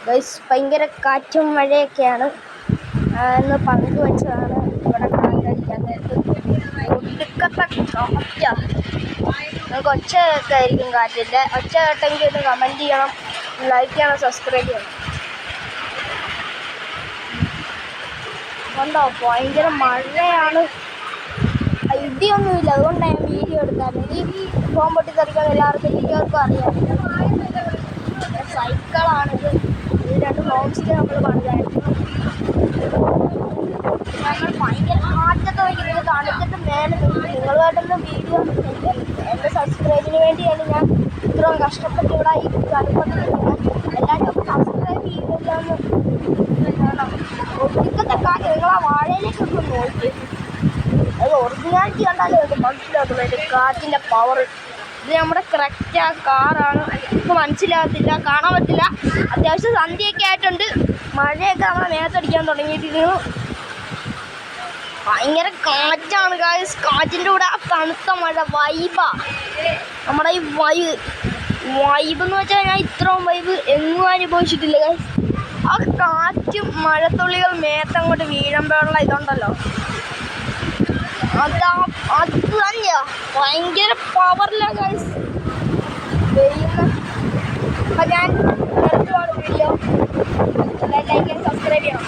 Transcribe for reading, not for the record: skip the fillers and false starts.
Guys ഭയങ്കര കാറ്റും മഴയൊക്കെയാണ്. എന്ന് പങ്കുവെച്ചതാണ്. ഇവിടെ കാറ്റടിക്കാൻ നേരത്ത് ഒടുക്കത്തെ കാറ്റാ. നിങ്ങൾക്ക് ഒച്ചയൊക്കെ ആയിരിക്കും കാറ്റിൻ്റെ. ഒച്ച കേട്ടെങ്കിൽ ഒന്ന് കമൻറ്റ് ചെയ്യണം, ലൈക്ക് ചെയ്യണം, സബ്സ്ക്രൈബ് ചെയ്യണം. കണ്ടോ ഭയങ്കര മഴയാണ്. ഇടിയൊന്നുമില്ല, അതുകൊണ്ടാണ് ഞാൻ വീഡിയോ എടുക്കാൻ. ഈ ഫോൺ പൊട്ടിത്തെറിക്കാൻ എല്ലാവർക്കും അറിയാം. സൈക്കിളാണിത്. ഇത് 2 ഹോം സ്റ്റേ നമ്മൾ പണിതായിരുന്നു. ഞങ്ങൾ ഭയങ്കര കാറ്റൊക്കെ വയ്ക്കുന്നത് തണുത്തിട്ട് മേലെ നിങ്ങളുമായിട്ടൊന്ന് വീഡിയോ എൻ്റെ സബ്സ്ക്രൈബിന് വേണ്ടിയാണ് ഞാൻ ഇത്രയും കഷ്ടപ്പെട്ട് ഇവിടെ ഈ തണുപ്പൊക്കെ എല്ലാവരും സബ്സ്ക്രൈബ് ചെയ്യുന്നില്ലെന്ന് വേണം. ഒടുക്കത്തെ കാറ്റ്. നിങ്ങൾ ആ വാഴയിലേക്കൊക്കെ നോക്കി, അത് ഒറിജിനാലിറ്റി കണ്ടാലും അത് മനസ്സിലാക്കുന്നത് അതിൻ്റെ കാറ്റിൻ്റെ പവർ. ഇത് നമ്മുടെ കറക്റ്റ് ആ കാറാണ്. നമുക്ക് മനസ്സിലാകത്തില്ല, കാണാൻ പറ്റില്ല. അത്യാവശ്യം സന്ധ്യയൊക്കെ ആയിട്ടുണ്ട്. മഴയൊക്കെ നമ്മളെ മേത്തടിക്കാൻ തുടങ്ങിയിട്ടിരുന്നു. ഭയങ്കര കാറ്റാണ് ഗായ്സ്. കാറ്റിൻ്റെ കൂടെ ആ തണുത്ത മഴ വൈബാ. നമ്മുടെ ഈ വൈബ് എന്ന് വെച്ചാൽ ഞാൻ ഇത്രയും വൈബ് എങ്ങും അനുഭവിച്ചിട്ടില്ല ഗായ്സ്. ആ കാറ്റും മഴത്തുള്ളികൾ മേത്തങ്ങോട്ട് വീഴുമ്പോഴുള്ള ഇതുണ്ടല്ലോ, അത് തന്നെയാ ഭയങ്കര പവറിലാണ് ഗൈസ് ചെയ്യുന്നത്. അപ്പം ഞാൻ വീഡിയോ ലൈക്ക് സബ്സ്ക്രൈബ് ചെയ്യണം.